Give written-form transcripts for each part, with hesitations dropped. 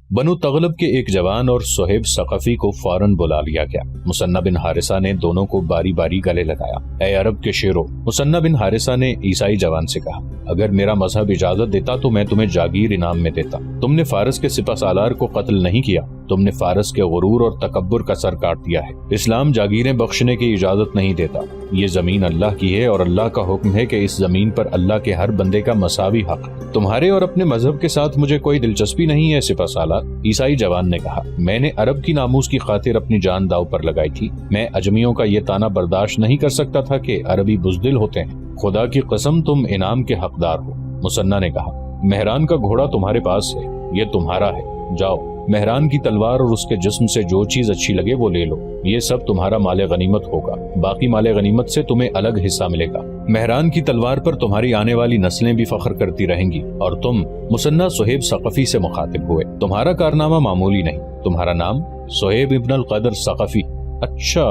بنو تغلب کے ایک جوان اور صہیب ثقفی کو فوراً بلا لیا گیا۔ مثنی بن حارثہ نے دونوں کو باری باری گلے لگایا۔ اے عرب کے شیرو، مثنی بن حارثہ نے عیسائی جوان سے کہا، اگر میرا مذہب اجازت دیتا تو میں تمہیں جاگیر انعام میں دیتا۔ تم نے فارس کے سپہ سالار کو قتل نہیں کیا، تم نے فارس کے غرور اور تکبر کا سر کاٹ دیا ہے۔ اسلام جاگیریں بخشنے کی اجازت نہیں دیتا۔ یہ زمین اللہ کی ہے اور اللہ کا حکم ہے کہ اس زمین پر اللہ کے ہر بندے کا مساوی حق ہے۔ تمہارے اور اپنے مذہب کے ساتھ مجھے کوئی دلچسپی نہیں ہے سپہ سالار۔ عیسائی جوان نے کہا، میں نے عرب کی ناموس کی خاطر اپنی جان داؤ پر لگائی تھی۔ میں اجمیوں کا یہ طعنہ برداشت نہیں کر سکتا تھا کہ عربی بزدل ہوتے ہیں۔ خدا کی قسم تم انعام کے حقدار ہو۔ مثنی نے کہا، مہران کا گھوڑا تمہارے پاس ہے، یہ تمہارا ہے، جاؤ مہران کی تلوار اور اس کے جسم سے جو چیز اچھی لگے وہ لے لو، یہ سب تمہارا مال غنیمت ہوگا، باقی مال غنیمت سے تمہیں الگ حصہ ملے گا۔ مہران کی تلوار پر تمہاری آنے والی نسلیں بھی فخر کرتی رہیں گی۔ اور تم مثنی صہیب ثقفی سے مخاطب ہوئے، تمہارا کارنامہ معمولی نہیں، تمہارا نام صہیب ابن القدر ثقفی۔ اچھا،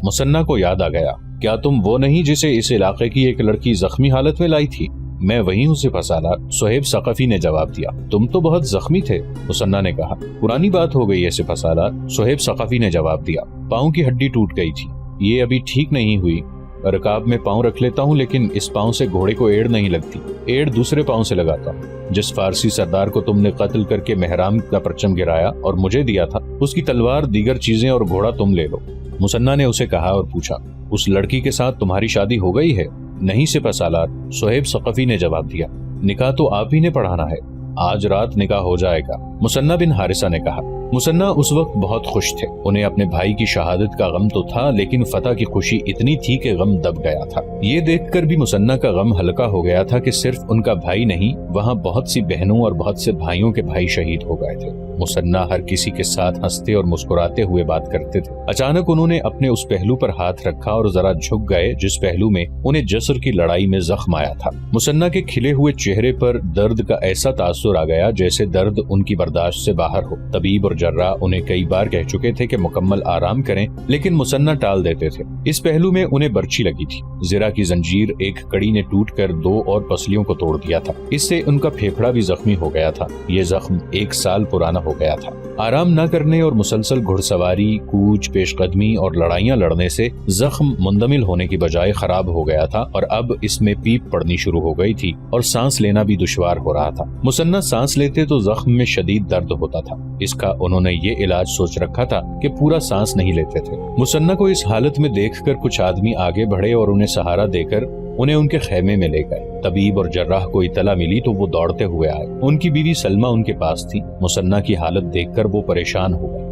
مثنی کو یاد آ گیا، کیا تم وہ نہیں جسے اس علاقے کی ایک لڑکی زخمی حالت میں لائی تھی؟ میں وہی ہوں سپہ سالار، صہیب ثقفی نے جواب دیا۔ تم تو بہت زخمی تھے، مثنی نے کہا۔ پرانی بات ہو گئی ہے سپہ سالار، صہیب ثقفی نے جواب دیا۔ پاؤں کی ہڈی ٹوٹ گئی تھی، یہ ابھی ٹھیک نہیں ہوئی۔ رکاب میں پاؤں رکھ لیتا ہوں لیکن اس پاؤں سے گھوڑے کو ایڑ نہیں لگتی، ایڑ دوسرے پاؤں سے لگاتا ہوں۔ جس فارسی سردار کو تم نے قتل کر کے محرام کا پرچم گرایا اور مجھے دیا تھا، اس کی تلوار، دیگر چیزیں اور گھوڑا تم لے لو۔ مثنی نے اسے کہا اور پوچھا، اس لڑکی کے ساتھ تمہاری شادی ہو گئی ہے؟ نہیں سپہ سالار، صہیب ثقفی نے جواب دیا۔ نکاح تو آپ ہی نے پڑھانا ہے، آج رات نکاح ہو جائے گا، مثنی بن حارثہ نے کہا۔ مثنی اس وقت بہت خوش تھے، انہیں اپنے بھائی کی شہادت کا غم تو تھا لیکن فتح کی خوشی اتنی تھی کہ غم دب گیا تھا۔ یہ دیکھ کر بھی مثنی کا غم ہلکا ہو گیا تھا کہ صرف ان کا بھائی نہیں، وہاں بہت سی بہنوں اور بہت سے بھائیوں کے بھائی شہید ہو گئے تھے۔ مثنی ہر کسی کے ساتھ ہنستے اور مسکراتے ہوئے بات کرتے تھے۔ اچانک انہوں نے اپنے اس پہلو پر ہاتھ رکھا اور ذرا جھک گئے جس پہلو میں انہیں جسر کی لڑائی میں زخم آیا تھا۔ مثنی کے کھلے ہوئے چہرے پر درد کا ایسا تاثر آ گیا جیسے درد ان کی برداشت سے باہر ہو۔ طبیب اور جراح انہیں کئی بار کہہ چکے تھے کہ مکمل آرام کریں لیکن مثنی ٹال دیتے تھے۔ اس پہلو میں انہیں برچی لگی تھی، زرہ کی زنجیر ایک کڑی نے ٹوٹ کر 2 اور پسلیوں کو توڑ دیا تھا، اس سے ان کا پھیپھڑا بھی زخمی ہو گیا تھا۔ یہ زخم 1 سال پرانا ہو گیا تھا۔ آرام نہ کرنے اور مسلسل گھڑ سواری، کوچ، پیش قدمی اور لڑائیاں لڑنے سے زخم مندمل ہونے کی بجائے خراب ہو گیا تھا اور اب اس میں پیپ پڑنی شروع ہو گئی تھی اور سانس لینا بھی دشوار ہو رہا تھا۔ مثنی سانس لیتے تو زخم میں شدید درد ہوتا تھا، اس کا انہوں نے یہ علاج سوچ رکھا تھا کہ پورا سانس نہیں لیتے تھے۔ مثنی کو اس حالت میں دیکھ کر کچھ آدمی آگے بڑھے اور انہیں سہارا دے کر انہیں ان کے خیمے میں لے گئے۔ طبیب اور جراح کو اطلاع ملی تو وہ دوڑتے ہوئے آئے، ان کی بیوی سلمہ ان کے پاس تھی۔ مثنی کی حالت دیکھ کر وہ پریشان ہو گئے۔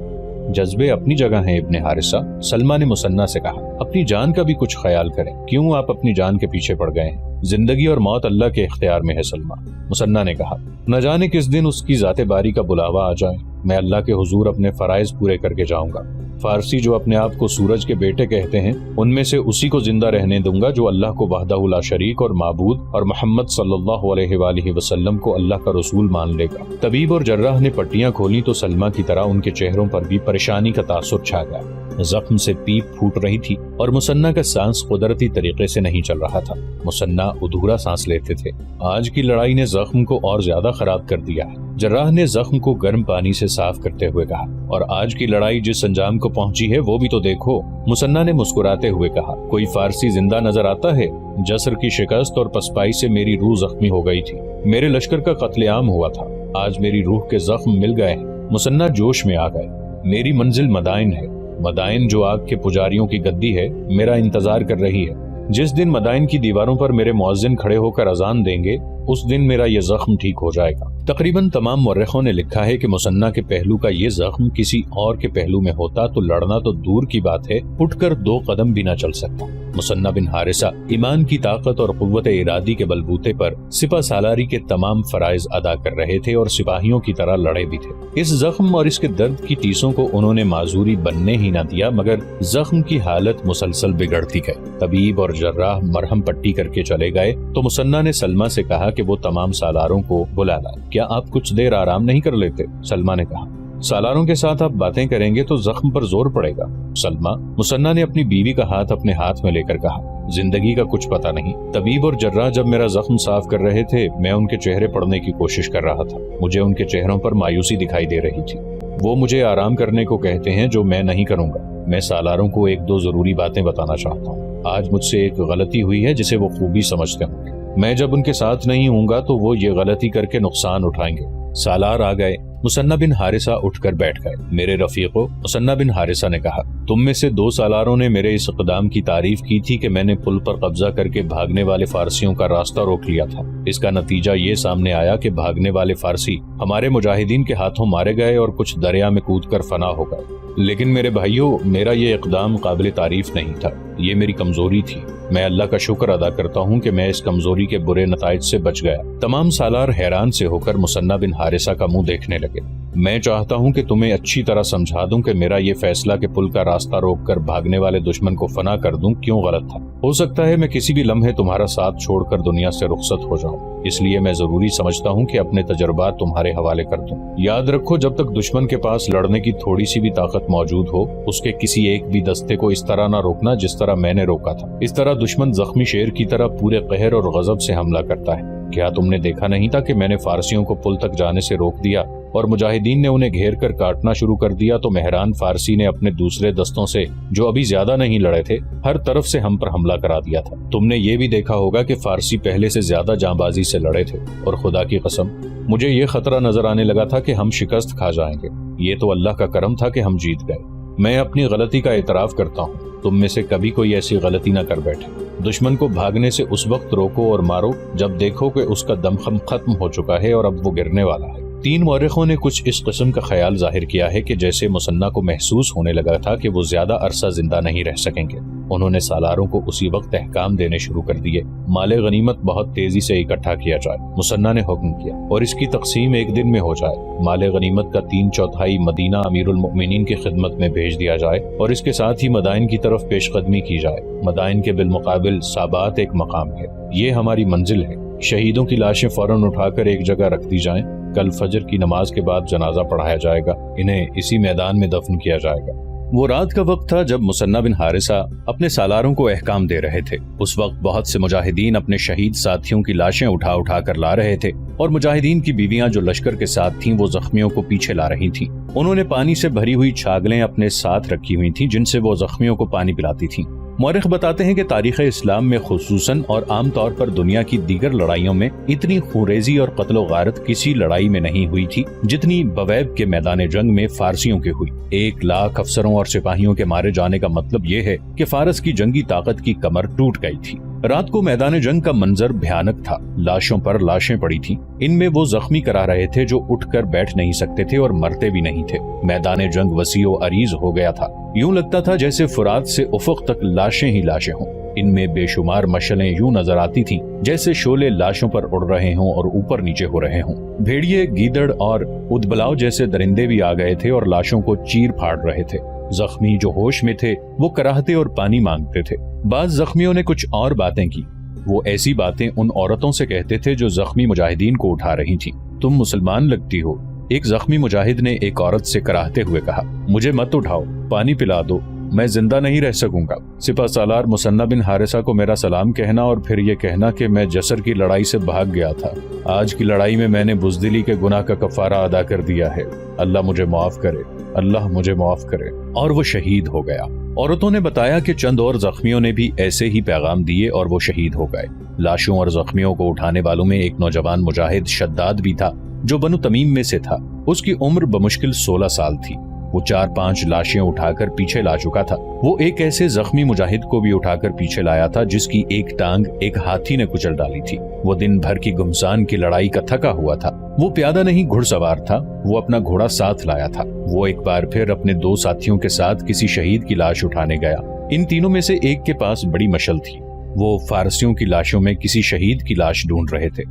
جذبے اپنی جگہ ہیں ابن حارثہ، سلمہ نے مثنی سے کہا، اپنی جان کا بھی کچھ خیال کریں، کیوں آپ اپنی جان کے پیچھے پڑ گئے ہیں؟ زندگی اور موت اللہ کے اختیار میں ہے سلمہ۔ مثنی نے کہا، نہ جانے کس دن اس کی ذات باری کا بلاوا آ جائے، میں اللہ کے حضور اپنے فرائض پورے کر کے جاؤں گا۔ فارسی جو اپنے آپ کو سورج کے بیٹے کہتے ہیں، ان میں سے اسی کو زندہ رہنے دوں گا جو اللہ کو وحدہ لا شریک اور معبود اور محمد صلی اللہ علیہ وآلہ وسلم کو اللہ کا رسول مان لے گا۔ طبیب اور جراح نے پٹیاں کھولی تو سلمہ کی طرح ان کے چہروں پر بھی پریشانی کا تاثر چھا گیا۔ زخم سے پیپ پھوٹ رہی تھی اور مثنی کا سانس قدرتی طریقے سے نہیں چل رہا تھا۔ مثنی ادھورا سانس لیتے تھے۔ آج کی لڑائی نے زخم کو اور زیادہ خراب کر دیا ہے، جراح نے زخم کو گرم پانی سے صاف کرتے ہوئے کہا، اور آج کی لڑائی جس انجام کو پہنچی ہے وہ بھی تو دیکھو۔ مثنی نے مسکراتے ہوئے کہا، کوئی فارسی زندہ نظر آتا ہے؟ جسر کی شکست اور پسپائی سے میری روح زخمی ہو گئی تھی، میرے لشکر کا قتل عام ہوا تھا، آج میری روح کے زخم مل گئے ہیں۔ مثنی جوش میں آ گئے۔ میری منزل مدائن ہے، مدائن جو آگ کے پجاریوں کی گدی ہے، میرا انتظار کر رہی ہے۔ جس دن مدائن کی دیواروں پر میرے مؤذن کھڑے ہو کر اذان دیں گے، اس دن میرا یہ زخم ٹھیک ہو جائے گا۔ تقریباً تمام مورخوں نے لکھا ہے کہ مثنی کے پہلو کا یہ زخم کسی اور کے پہلو میں ہوتا تو لڑنا تو دور کی بات ہے، اٹھ کر 2 قدم بھی نہ چل سکتا۔ مثنی بن حارثہ ایمان کی طاقت اور قوت ارادی کے بلبوتے پر سپہ سالاری کے تمام فرائض ادا کر رہے تھے اور سپاہیوں کی طرح لڑے بھی تھے۔ اس زخم اور اس کے درد کی ٹیسوں کو انہوں نے معذوری بننے ہی نہ دیا، مگر زخم کی حالت مسلسل بگڑتی گئی۔ طبیب اور جراح مرہم پٹی کر کے چلے گئے تو مثنی نے سلمہ سے کہا کہ وہ تمام سالاروں کو بلا لائے۔ کیا آپ کچھ دیر آرام نہیں کر لیتے؟ سلمہ نے کہا، سالاروں کے ساتھ آپ باتیں کریں گے تو زخم پر زور پڑے گا۔ سلمہ، مسنہ نے اپنی بیوی کا ہاتھ اپنے ہاتھ میں لے کر کہا، زندگی کا کچھ پتہ نہیں۔ طبیب اور جراح جب میرا زخم صاف کر رہے تھے، میں ان کے چہرے پڑھنے کی کوشش کر رہا تھا۔ مجھے ان کے چہروں پر مایوسی دکھائی دے رہی تھی۔ وہ مجھے آرام کرنے کو کہتے ہیں، جو میں نہیں کروں گا۔ میں سالاروں کو ایک دو ضروری باتیں بتانا چاہتا ہوں۔ آج مجھ سے ایک غلطی ہوئی ہے جسے وہ خوبی سمجھتے ہوں گے۔ میں جب ان کے ساتھ نہیں ہوں گا تو وہ یہ غلطی کر کے نقصان اٹھائیں گے۔ سالار آ گئے۔ مسنہ بن حارثہ اٹھ کر بیٹھ گئے۔ میرے رفیقو، مسنہ بن حارثہ نے کہا، تم میں سے 2 سالاروں نے میرے اس اقدام کی تعریف کی تھی کہ میں نے پل پر قبضہ کر کے بھاگنے والے فارسیوں کا راستہ روک لیا تھا۔ اس کا نتیجہ یہ سامنے آیا کہ بھاگنے والے فارسی ہمارے مجاہدین کے ہاتھوں مارے گئے اور کچھ دریا میں کود کر فنا ہو گئے۔ لیکن میرے بھائیو، میرا یہ اقدام قابل تعریف نہیں تھا، یہ میری کمزوری تھی۔ میں اللہ کا شکر ادا کرتا ہوں کہ میں اس کمزوری کے برے نتائج سے بچ گیا۔ تمام سالار حیران سے ہو کر مسنہ بن حارثہ کا منہ دیکھنے لگے۔ میں چاہتا ہوں کہ تمہیں اچھی طرح سمجھا دوں کہ میرا یہ فیصلہ کہ پل کا راستہ روک کر بھاگنے والے دشمن کو فنا کر دوں کیوں غلط تھا۔ ہو سکتا ہے میں کسی بھی لمحے تمہارا ساتھ چھوڑ کر دنیا سے رخصت ہو جاؤں، اس لیے میں ضروری سمجھتا ہوں کہ اپنے تجربات تمہارے حوالے کر دوں۔ یاد رکھو، جب تک دشمن کے پاس لڑنے کی تھوڑی سی بھی طاقت موجود ہو، اس کے کسی ایک بھی دستے کو اس طرح نہ روکنا جس طرح میں نے روکا تھا۔ اس طرح دشمن زخمی شیر کی طرح پورے قہر اور غضب سے حملہ کرتا ہے۔ کیا تم نے دیکھا نہیں تھا کہ میں نے فارسیوں کو پل تک جانے سے روک دیا اور مجاہدین نے انہیں گھیر کر کاٹنا شروع کر دیا تو مہران فارسی نے اپنے دوسرے دستوں سے، جو ابھی زیادہ نہیں لڑے تھے، ہر طرف سے ہم پر حملہ کرا دیا تھا۔ تم نے یہ بھی دیکھا ہوگا کہ فارسی پہلے سے زیادہ جاں بازی سے لڑے تھے، اور خدا کی قسم مجھے یہ خطرہ نظر آنے لگا تھا کہ ہم شکست کھا جائیں گے۔ یہ تو اللہ کا کرم تھا کہ ہم جیت گئے۔ میں اپنی غلطی کا اعتراف کرتا ہوں۔ تم میں سے کبھی کوئی ایسی غلطی نہ کر بیٹھے۔ دشمن کو بھاگنے سے اس وقت روکو اور مارو جب دیکھو کہ اس کا دم ختم ہو چکا ہے اور اب وہ گرنے والا ہے۔ 3 مورخوں نے کچھ اس قسم کا خیال ظاہر کیا ہے کہ جیسے مسنہ کو محسوس ہونے لگا تھا کہ وہ زیادہ عرصہ زندہ نہیں رہ سکیں گے، انہوں نے سالاروں کو اسی وقت احکام دینے شروع کر دیے۔ مال غنیمت بہت تیزی سے اکٹھا کیا جائے، مسنہ نے حکم کیا، اور اس کی تقسیم ایک دن میں ہو جائے۔ مال غنیمت کا 3/4 مدینہ امیر المؤمنین کی خدمت میں بھیج دیا جائے اور اس کے ساتھ ہی مدائن کی طرف پیش قدمی کی جائے۔ مدائن کے بالمقابل سابات ایک مقام ہے، یہ ہماری منزل ہے۔ شہیدوں کی لاشیں فوراً اٹھا کر ایک جگہ رکھ دی جائیں۔ کل فجر کی نماز کے بعد جنازہ پڑھایا جائے گا، انہیں اسی میدان میں دفن کیا جائے گا۔ وہ رات کا وقت تھا جب مسنہ بن حارثہ اپنے سالاروں کو احکام دے رہے تھے۔ اس وقت بہت سے مجاہدین اپنے شہید ساتھیوں کی لاشیں اٹھا کر لا رہے تھے، اور مجاہدین کی بیویاں جو لشکر کے ساتھ تھیں وہ زخمیوں کو پیچھے لا رہی تھیں۔ انہوں نے پانی سے بھری ہوئی چھاگلیں اپنے ساتھ رکھی ہوئی تھیں جن سے وہ زخمیوں کو پانی پلاتی تھیں۔ مورخ بتاتے ہیں کہ تاریخ اسلام میں خصوصاً اور عام طور پر دنیا کی دیگر لڑائیوں میں اتنی خونریزی اور قتل و غارت کسی لڑائی میں نہیں ہوئی تھی جتنی بویب کے میدان جنگ میں فارسیوں کی ہوئی۔ 1 لاکھ افسروں اور سپاہیوں کے مارے جانے کا مطلب یہ ہے کہ فارس کی جنگی طاقت کی کمر ٹوٹ گئی تھی۔ رات کو میدان جنگ کا منظر بھیانک تھا۔ لاشوں پر لاشیں پڑی تھیں، ان میں وہ زخمی کرا رہے تھے جو اٹھ کر بیٹھ نہیں سکتے تھے اور مرتے بھی نہیں تھے۔ میدان جنگ وسیع و عریض ہو گیا تھا، یوں لگتا تھا جیسے فرات سے افق تک لاشیں ہی لاشیں ہوں۔ ان میں بے شمار مشعلیں یوں نظر آتی تھیں جیسے شعلے لاشوں پر اڑ رہے ہوں اور اوپر نیچے ہو رہے ہوں۔ بھیڑیے، گیدڑ اور ادبلاؤ جیسے درندے بھی آ گئے تھے اور لاشوں کو چیر پھاڑ رہے تھے۔ زخمی جو ہوش میں تھے وہ کراہتے اور پانی مانگتے تھے۔ بعض زخمیوں نے کچھ اور باتیں کی۔ وہ ایسی باتیں ان عورتوں سے کہتے تھے جو زخمی مجاہدین کو اٹھا رہی تھیں۔ تم مسلمان لگتی ہو، ایک زخمی مجاہد نے ایک عورت سے کراہتے ہوئے کہا، مجھے مت اٹھاؤ، پانی پلا دو، میں زندہ نہیں رہ سکوں گا۔ سپہ سالار مسنہ بن حارثہ کو میرا سلام کہنا اور پھر یہ کہنا کہ میں جسر کی لڑائی سے بھاگ گیا تھا۔ آج کی لڑائی میں نے بزدلی کے گناہ کا کفارہ ادا کر دیا ہے۔ اللہ مجھے معاف کرے، اللہ مجھے معاف کرے۔ اور وہ شہید ہو گیا۔ عورتوں نے بتایا کہ چند اور زخمیوں نے بھی ایسے ہی پیغام دیے اور وہ شہید ہو گئے۔ لاشوں اور زخمیوں کو اٹھانے والوں میں ایک نوجوان مجاہد شداد بھی تھا جو بنو تمیم میں سے تھا۔ اس کی عمر بمشکل 16 سال تھی۔ وہ 4-5 لاشیں اٹھا کر پیچھے لا چکا تھا۔ وہ ایک ایسے زخمی مجاہد کو بھی اٹھا کر پیچھے لایا تھا جس کی ایک ٹانگ ایک ہاتھی نے کچل ڈالی تھی۔ وہ دن بھر کی گھمسان کی لڑائی کا تھکا ہوا تھا۔ وہ پیادہ نہیں گھڑ سوار تھا، وہ اپنا گھوڑا ساتھ لایا تھا۔ وہ ایک بار پھر اپنے 2 ساتھیوں کے ساتھ کسی شہید کی لاش اٹھانے گیا۔ ان تینوں میں سے ایک کے پاس بڑی مشل تھی۔ وہ فارسیوں کی لاشوں میں کسی شہید کی لاش ڈھونڈ رہے تھے۔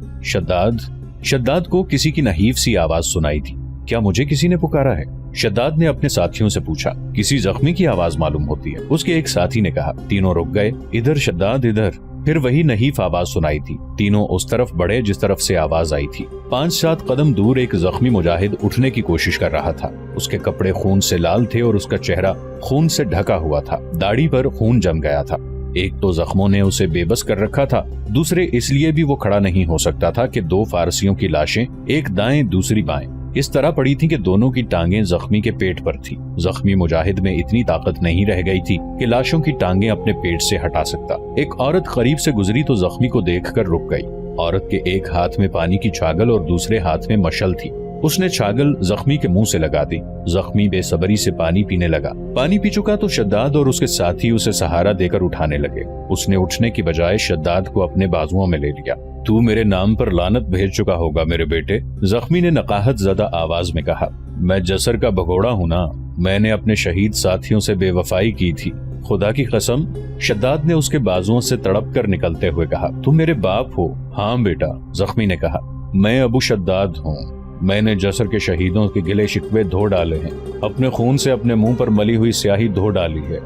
شداد کو کسی کی نحیف سی آواز سنائی تھی۔ کیا مجھے کسی نے پکارا ہے؟ شداد نے اپنے ساتھیوں سے پوچھا۔ کسی زخمی کی آواز معلوم ہوتی ہے، اس کے ایک ساتھی نے کہا۔ تینوں رک گئے۔ ادھر شداد ادھر، پھر وہی نحیف آواز سنائی تھی۔ تینوں اس طرف بڑھے جس طرف سے آواز آئی تھی۔ 5-7 قدم دور ایک زخمی مجاہد اٹھنے کی کوشش کر رہا تھا۔ اس کے کپڑے خون سے لال تھے اور اس کا چہرہ خون سے ڈھکا ہوا تھا، داڑھی پر خون جم گیا تھا۔ ایک تو زخموں نے اسے بے بس کر رکھا تھا، دوسرے اس لیے بھی وہ کھڑا نہیں ہو سکتا تھا کہ 2 فارسیوں کی لاشیں، ایک دائیں دوسری بائیں، اس طرح پڑی تھی کہ دونوں کی ٹانگیں زخمی کے پیٹ پر تھی۔ زخمی مجاہد میں اتنی طاقت نہیں رہ گئی تھی کہ لاشوں کی ٹانگیں اپنے پیٹ سے ہٹا سکتا۔ ایک عورت قریب سے گزری تو زخمی کو دیکھ کر رک گئی۔ عورت کے ایک ہاتھ میں پانی کی چھاگل اور دوسرے ہاتھ میں مشل تھی۔ اس نے چھاگل زخمی کے منہ سے لگا دی۔ زخمی بے صبری سے پانی پینے لگا۔ پانی پی چکا تو شداد اور اس کے ساتھی اسے سہارا دے کر اٹھانے لگے۔ اس نے اٹھنے کی بجائے شداد کو اپنے بازوؤں میں لے لیا۔ تو میرے نام پر لعنت بھیج چکا ہوگا میرے بیٹے، زخمی نے نقاہت زدہ آواز میں کہا۔ میں جسر کا بھگوڑا ہوں نا، میں نے اپنے شہید ساتھیوں سے بے وفائی کی تھی، خدا کی قسم، شداد نے اس کے بازوؤں سے تڑپ کر نکلتے ہوئے کہا۔ تم میرے باپ ہو؟ ہاں بیٹا، زخمی نے کہا۔ میں ابو شداد ہوں، میں نے جسر کے شہیدوں کے گلے شکوے دھو ڈالے ہیں، اپنے خون سے اپنے منہ پر ملی ہوئی سیاہی دھو ڈالی ہے،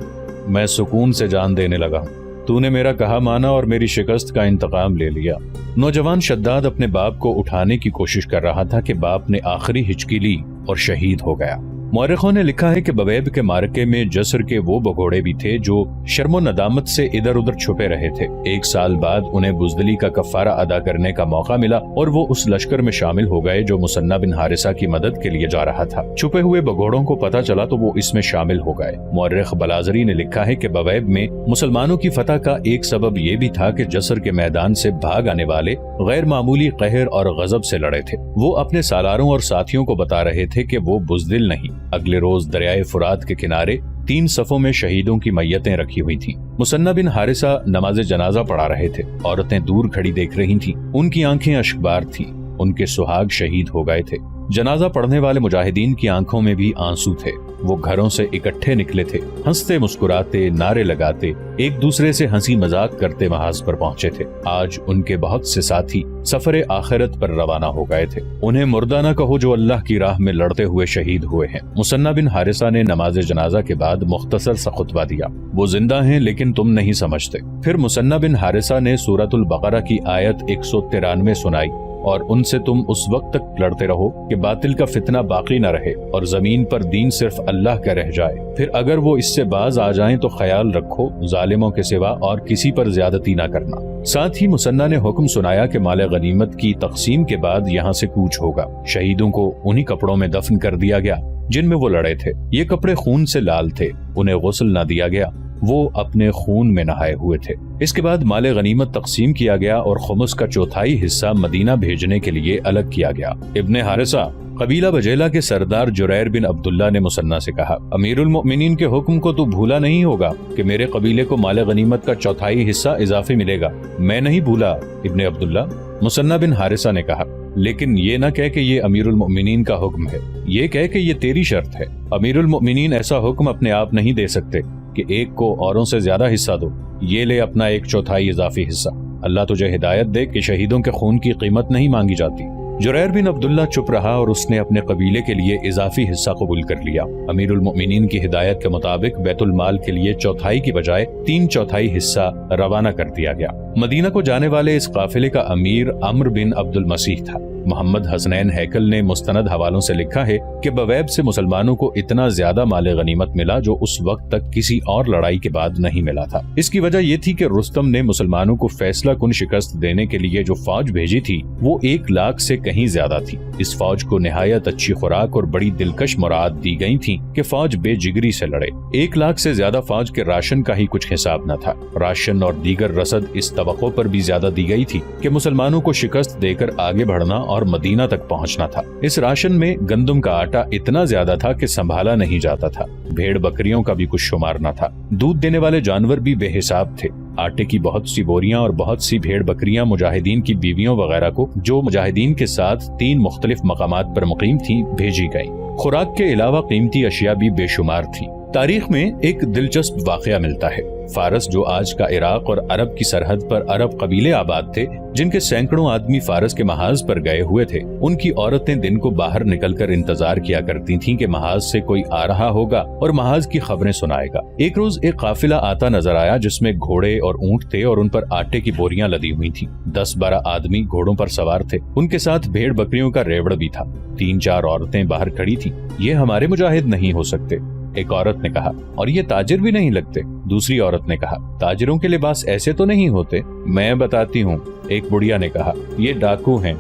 میں سکون سے جان دینے لگا ہوں۔ تو نے میرا کہا مانا اور میری شکست کا انتقام لے لیا۔ نوجوان شداد اپنے باپ کو اٹھانے کی کوشش کر رہا تھا کہ باپ نے آخری ہچکی لی اور شہید ہو گیا۔ مورخوں نے لکھا ہے کہ بویب کے معرکے میں جسر کے وہ بگھوڑے بھی تھے جو شرم و ندامت سے ادھر ادھر چھپے رہے تھے۔ 1 سال بعد انہیں بزدلی کا کفارہ ادا کرنے کا موقع ملا اور وہ اس لشکر میں شامل ہو گئے جو مثنی بن حارثہ کی مدد کے لیے جا رہا تھا۔ چھپے ہوئے بگھوڑوں کو پتہ چلا تو وہ اس میں شامل ہو گئے۔ مورخ بلازری نے لکھا ہے کہ بویب میں مسلمانوں کی فتح کا ایک سبب یہ بھی تھا کہ جسر کے میدان سے بھاگ آنے والے غیر معمولی قہر اور غضب سے لڑے تھے۔ وہ اپنے سالاروں اور ساتھیوں کو بتا رہے تھے کہ وہ بزدل نہیں۔ اگلے روز دریائے فرات کے کنارے 3 صفوں میں شہیدوں کی میتیں رکھی ہوئی تھیں۔ مثنی بن حارثہ نماز جنازہ پڑھا رہے تھے۔ عورتیں دور کھڑی دیکھ رہی تھیں، ان کی آنکھیں اشکبار تھیں، ان کے سہاگ شہید ہو گئے تھے۔ جنازہ پڑھنے والے مجاہدین کی آنکھوں میں بھی آنسو تھے۔ وہ گھروں سے اکٹھے نکلے تھے، ہنستے مسکراتے، نعرے لگاتے، ایک دوسرے سے ہنسی مذاق کرتے محاذ پر پہنچے تھے۔ آج ان کے بہت سے ساتھی سفر آخرت پر روانہ ہو گئے تھے۔ انہیں مردہ نہ کہو جو اللہ کی راہ میں لڑتے ہوئے شہید ہوئے ہیں۔ مثنی بن حارثہ نے نماز جنازہ کے بعد مختصر سا خطبہ دیا۔ وہ زندہ ہیں لیکن تم نہیں سمجھتے۔ پھر مثنی بن حارثہ نے سورۃ البقرہ کی آیت 193 سنائی اور ان سے تم اس وقت تک لڑتے رہو کہ باطل کا فتنہ باقی نہ رہے اور زمین پر دین صرف اللہ کا رہ جائے۔ پھر اگر وہ اس سے باز آ جائیں تو خیال رکھو ظالموں کے سوا اور کسی پر زیادتی نہ کرنا۔ ساتھ ہی مثنی نے حکم سنایا کہ مال غنیمت کی تقسیم کے بعد یہاں سے کوچ ہوگا۔ شہیدوں کو انہی کپڑوں میں دفن کر دیا گیا جن میں وہ لڑے تھے۔ یہ کپڑے خون سے لال تھے، انہیں غسل نہ دیا گیا، وہ اپنے خون میں نہائے ہوئے تھے۔ اس کے بعد مال غنیمت تقسیم کیا گیا اور خمس کا 1/4 حصہ مدینہ بھیجنے کے لیے الگ کیا گیا۔ ابن حارثہ قبیلہ بجیلہ کے سردار جریر بن عبداللہ نے مثنی سے کہا، امیر المؤمنین کے حکم کو تو بھولا نہیں ہوگا کہ میرے قبیلے کو مال غنیمت کا 1/4 حصہ اضافی ملے گا؟ میں نہیں بھولا ابن عبداللہ، مثنی بن حارثہ نے کہا، لیکن یہ نہ کہہ کہ یہ امیر المؤمنین کا حکم ہے، یہ کہہ کہ یہ تیری شرط ہے۔ امیر المؤمنین ایسا حکم اپنے آپ نہیں دے سکتے کہ ایک کو اوروں سے زیادہ حصہ دو، یہ لے اپنا 1/4 اضافی حصہ۔ اللہ تجھے ہدایت دے کہ شہیدوں کے خون کی قیمت نہیں مانگی جاتی۔ جریر بن عبداللہ چپ رہا اور اس نے اپنے قبیلے کے لیے اضافی حصہ قبول کر لیا۔ امیر المؤمنین کی ہدایت کے مطابق بیت المال کے لیے 1/4 کی بجائے 3/4 حصہ روانہ کر دیا گیا۔ مدینہ کو جانے والے اس قافلے کا امیر عمرو بن عبد المسیح تھا۔ محمد حسنین ہیکل نے مستند حوالوں سے لکھا ہے کہ بویب سے مسلمانوں کو اتنا زیادہ مال غنیمت ملا جو اس وقت تک کسی اور لڑائی کے بعد نہیں ملا تھا۔ اس کی وجہ یہ تھی کہ رستم نے مسلمانوں کو فیصلہ کن شکست دینے کے لیے جو فوج بھیجی تھی وہ 1 لاکھ سے کہیں زیادہ تھی۔ اس فوج کو نہایت اچھی خوراک اور بڑی دلکش مراعات دی گئی تھی کہ فوج بے جگری سے لڑے۔ 1 لاکھ سے زیادہ فوج کے راشن کا ہی کچھ حساب نہ تھا۔ راشن اور دیگر رسد اس توقع پر بھی زیادہ دی گئی تھی کہ مسلمانوں کو شکست دے کر آگے بڑھنا اور مدینہ تک پہنچنا تھا۔ اس راشن میں گندم کا آٹا اتنا زیادہ تھا کہ سنبھالا نہیں جاتا تھا۔ بھیڑ بکریوں کا بھی کچھ شمار نہ تھا۔ دودھ دینے والے جانور بھی بے حساب تھے۔ آٹے کی بہت سی بوریاں اور بہت سی بھیڑ بکریاں مجاہدین کی بیویوں وغیرہ کو جو مجاہدین کے ساتھ 3 مختلف مقامات پر مقیم تھیں بھیجی گئیں۔ خوراک کے علاوہ قیمتی اشیاء بھی بے شمار تھی۔ تاریخ میں ایک دلچسپ واقعہ ملتا ہے۔ فارس، جو آج کا عراق اور عرب کی سرحد پر عرب قبیلے آباد تھے، جن کے سینکڑوں آدمی فارس کے محاذ پر گئے ہوئے تھے، ان کی عورتیں دن کو باہر نکل کر انتظار کیا کرتی تھیں کہ محاذ سے کوئی آ رہا ہوگا اور محاذ کی خبریں سنائے گا۔ ایک روز ایک قافلہ آتا نظر آیا جس میں گھوڑے اور اونٹ تھے اور ان پر آٹے کی بوریاں لدی ہوئی تھیں۔ 10-12 آدمی گھوڑوں پر سوار تھے، ان کے ساتھ بھیڑ بکریوں کا ریوڑ بھی تھا۔ 3-4 عورتیں باہر کھڑی تھیں۔ یہ ہمارے مجاہد نہیں ہو سکتے، ایک عورت نے کہا، اور یہ تاجر بھی نہیں لگتے، دوسری عورت نے کہا، تاجروں کے لباس ایسے تو نہیں ہوتے، میں بتاتی ہوں، ایک بڑھیا نے کہا، یہ ڈاکو ہیں،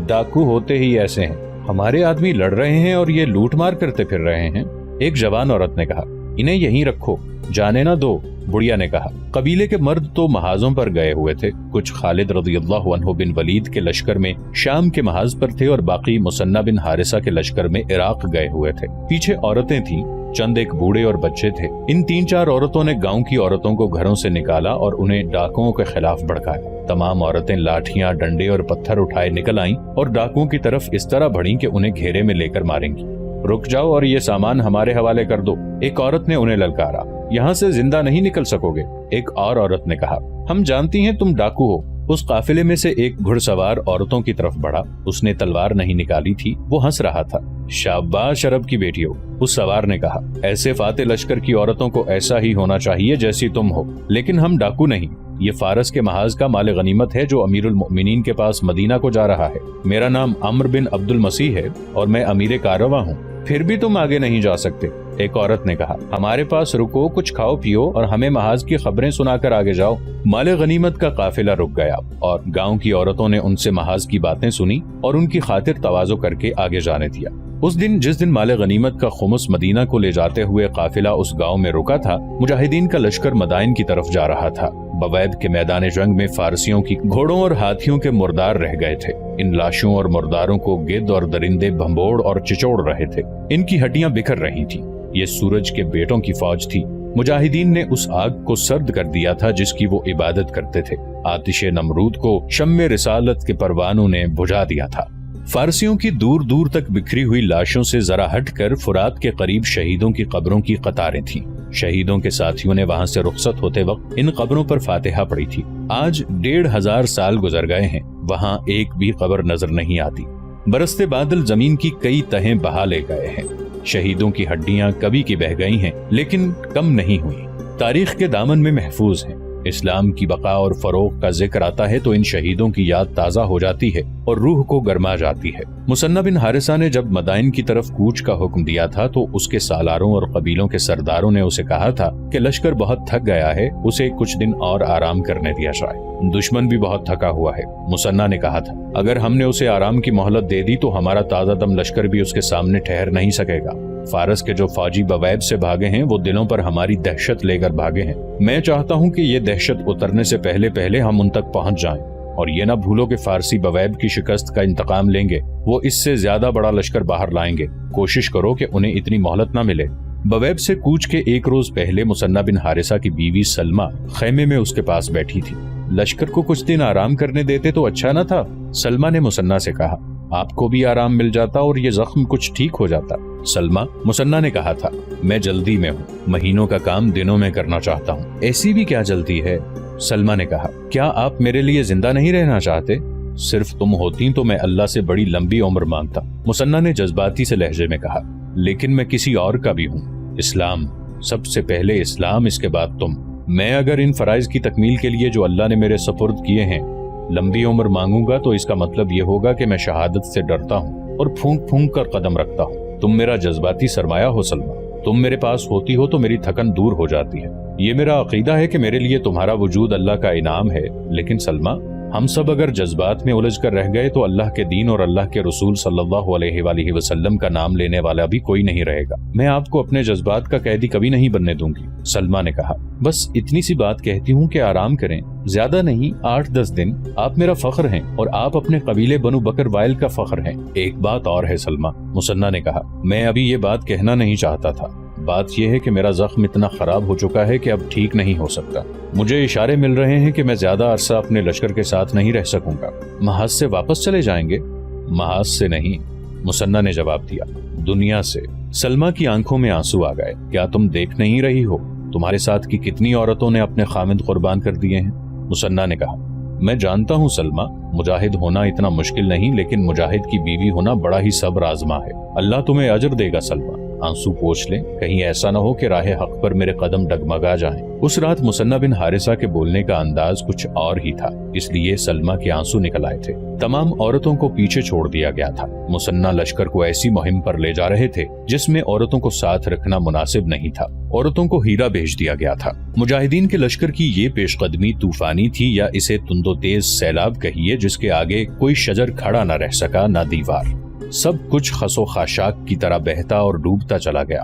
ڈاکو ہوتے ہی ایسے ہیں، ہمارے آدمی لڑ رہے ہیں اور یہ لوٹ مار کرتے پھر رہے ہیں۔ ایک جوان عورت نے کہا، انہیں یہیں رکھو، جانے نہ دو، بڑھیا نے کہا۔ قبیلے کے مرد تو محاذوں پر گئے ہوئے تھے، کچھ خالد رضی اللہ عنہ بن ولید کے لشکر میں شام کے محاذ پر تھے اور باقی مثنہ بن حارثہ کے لشکر میں عراق گئے ہوئے تھے۔ پیچھے عورتیں تھیں، چند ایک بوڑھے اور بچے تھے۔ ان 3-4 عورتوں نے گاؤں کی عورتوں کو گھروں سے نکالا اور انہیں ڈاکوؤں کے خلاف بھڑکایا۔ تمام عورتیں لاٹھیاں، ڈنڈے اور پتھر اٹھائے نکل آئیں اور ڈاکوؤں کی طرف اس طرح بڑھیں کہ انہیں گھیرے میں لے کر ماریں گی۔ رک جاؤ اور یہ سامان ہمارے حوالے کر دو، ایک عورت نے انہیں للکارا، یہاں سے زندہ نہیں نکل سکو گے۔ ایک اور عورت نے کہا، ہم جانتی ہیں تم ڈاکو ہو۔ اس قافلے میں سے ایک گھڑ سوار عورتوں کی طرف بڑھا، اس نے تلوار نہیں نکالی تھی، وہ ہنس رہا تھا۔ شاباش عرب کی بیٹیوں، اس سوار نے کہا، ایسے فاتح لشکر کی عورتوں کو ایسا ہی ہونا چاہیے جیسی تم ہو، لیکن ہم ڈاکو نہیں، یہ فارس کے محاذ کا مال غنیمت ہے جو امیر المؤمنین کے پاس مدینہ کو جا رہا ہے۔ میرا نام عمرو بن عبد المسیح ہے اور میں امیر کارواں ہوں، پھر بھی تم آگے نہیں جا سکتے۔ ایک عورت نے کہا، ہمارے پاس رکو، کچھ کھاؤ پیو اور ہمیں محاذ کی خبریں سنا کر آگے جاؤ۔ مال غنیمت کا قافلہ رک گیا اور گاؤں کی عورتوں نے ان سے محاذ کی باتیں سنی اور ان کی خاطر تواضع کر کے آگے جانے دیا۔ اس دن جس دن مال غنیمت کا خمس مدینہ کو لے جاتے ہوئے قافلہ اس گاؤں میں رکا تھا، مجاہدین کا لشکر مدائن کی طرف جا رہا تھا۔ بویب کے میدان جنگ میں فارسیوں کی گھوڑوں اور ہاتھیوں کے مردار رہ گئے تھے۔ ان لاشوں اور مرداروں کو گدھ اور درندے بھمبوڑ اور چچوڑ رہے تھے، ان کی ہڈیاں بکھر رہی تھیں۔ یہ سورج کے بیٹوں کی فوج تھی۔ مجاہدین نے اس آگ کو سرد کر دیا تھا جس کی وہ عبادت کرتے تھے۔ آتش نمرود کو شمع رسالت کے پروانوں نے بجھا دیا تھا۔ فارسیوں کی دور دور تک بکھری ہوئی لاشوں سے ذرا ہٹ کر فرات کے قریب شہیدوں کی قبروں کی قطاریں تھیں۔ شہیدوں کے ساتھیوں نے وہاں سے رخصت ہوتے وقت ان قبروں پر فاتحہ پڑھی تھی۔ آج 1500 سال گزر گئے ہیں، وہاں ایک بھی قبر نظر نہیں آتی۔ برستے بادل زمین کی کئی تہیں بہا لے گئے ہیں۔ شہیدوں کی ہڈیاں کبھی کی بہہ گئی ہیں لیکن کم نہیں ہوئی، تاریخ کے دامن میں محفوظ ہیں۔ اسلام کی بقا اور فروغ کا ذکر آتا ہے تو ان شہیدوں کی یاد تازہ ہو جاتی ہے اور روح کو گرما جاتی ہے۔ مثنہ بن حارثہ نے جب مدائن کی طرف کوچ کا حکم دیا تھا تو اس کے سالاروں اور قبیلوں کے سرداروں نے اسے کہا تھا کہ لشکر بہت تھک گیا ہے، اسے کچھ دن اور آرام کرنے دیا جائے، دشمن بھی بہت تھکا ہوا ہے۔ مثنہ نے کہا تھا، اگر ہم نے اسے آرام کی مہلت دے دی تو ہمارا تازہ دم لشکر بھی اس کے سامنے ٹھہر نہیں سکے گا۔ فارس کے جو فوجی بویب سے بھاگے ہیں وہ دلوں پر ہماری دہشت لے کر بھاگے ہیں۔ میں چاہتا ہوں کہ یہ دہشت اترنے سے پہلے ہم ان تک پہنچ جائیں، اور یہ نہ بھولو کہ فارسی بویب کی شکست کا انتقام لیں گے، وہ اس سے زیادہ بڑا لشکر باہر لائیں گے، کوشش کرو کہ انہیں اتنی مہلت نہ ملے۔ بویب سے کوچ کے ایک روز پہلے مثنہ بن حارثہ کی بیوی سلمہ خیمے میں اس کے پاس بیٹھی تھی۔ لشکر کو کچھ دن آرام کرنے دیتے تو اچھا نہ تھا؟ سلمہ نے مثنہ سے کہا، آپ کو بھی آرام مل جاتا اور یہ زخم کچھ ٹھیک ہو جاتا۔ سلمہ، مثنہ نے کہا تھا، میں جلدی میں ہوں، مہینوں کا کام دنوں میں کرنا چاہتا ہوں۔ ایسی بھی کیا جلدی ہے؟ سلمہ نے کہا، کیا آپ میرے لیے زندہ نہیں رہنا چاہتے؟ صرف تم ہوتی تو میں اللہ سے بڑی لمبی عمر مانگتا۔ مثنہ نے جذباتی سے لہجے میں کہا، لیکن میں کسی اور کا بھی ہوں۔ اسلام، سب سے پہلے اسلام، اس کے بعد تم۔ میں اگر ان فرائض کی تکمیل کے لیے جو اللہ نے میرے سپرد کیے ہیں لمبی عمر مانگوں گا تو اس کا مطلب یہ ہوگا کہ میں شہادت سے ڈرتا ہوں اور پھونک پھونک کر قدم رکھتا ہوں۔ تم میرا جذباتی سرمایہ ہو سلمہ، تم میرے پاس ہوتی ہو تو میری تھکن دور ہو جاتی ہے۔ یہ میرا عقیدہ ہے کہ میرے لیے تمہارا وجود اللہ کا انعام ہے، لیکن سلمہ، ہم سب اگر جذبات میں الجھ کر رہ گئے تو اللہ کے دین اور اللہ کے رسول صلی اللہ علیہ وآلہ وسلم کا نام لینے والا بھی کوئی نہیں رہے گا۔ میں آپ کو اپنے جذبات کا قیدی کبھی نہیں بننے دوں گی۔ سلمہ نے کہا، بس اتنی سی بات کہتی ہوں کہ آرام کریں، زیادہ نہیں، 8-10 دن۔ آپ میرا فخر ہیں اور آپ اپنے قبیلے بنو بکر وائل کا فخر ہیں۔ ایک بات اور ہے سلمہ، مثنہ نے کہا، میں ابھی یہ بات کہنا نہیں چاہتا تھا۔ بات یہ ہے کہ میرا زخم اتنا خراب ہو چکا ہے کہ اب ٹھیک نہیں ہو سکتا۔ مجھے اشارے مل رہے ہیں کہ میں زیادہ عرصہ اپنے لشکر کے ساتھ نہیں رہ سکوں گا۔ محاذ سے واپس چلے جائیں گے؟ محاذ سے نہیں، مثنہ نے جواب دیا، دنیا سے۔ سلمہ کی آنکھوں میں آنسو آ گئے. کیا تم دیکھ نہیں رہی ہو تمہارے ساتھ کی کتنی عورتوں نے اپنے خامند قربان کر دیے ہیں؟ مسنہ نے کہا. میں جانتا ہوں سلمہ، مجاہد ہونا اتنا مشکل نہیں، لیکن مجاہد کی بیوی ہونا بڑا ہی صبر آزما ہے. اللہ تمہیں اجر دے گا سلمہ. آنسو پوچھ لیں، کہیں ایسا نہ ہو کہ راہ حق پر میرے قدم ڈگمگا جائیں. اس رات مسنہ بن حارثہ کے بولنے کا انداز کچھ اور ہی تھا، اس لیے سلمہ کے آنسو نکل آئے تھے. تمام عورتوں کو پیچھے چھوڑ دیا گیا تھا. مسنہ لشکر کو ایسی مہم پر لے جا رہے تھے جس میں عورتوں کو ساتھ رکھنا مناسب نہیں تھا. عورتوں کو ہیرا بھیج دیا گیا تھا. مجاہدین کے لشکر کی یہ پیش قدمی طوفانی تھی، یا اسے تند و تیز سیلاب کہیے جس کے آگے کوئی شجر کھڑا نہ رہ سکا نہ دیوار. سب کچھ خس و خاشاک کی طرح بہتا اور ڈوبتا چلا گیا.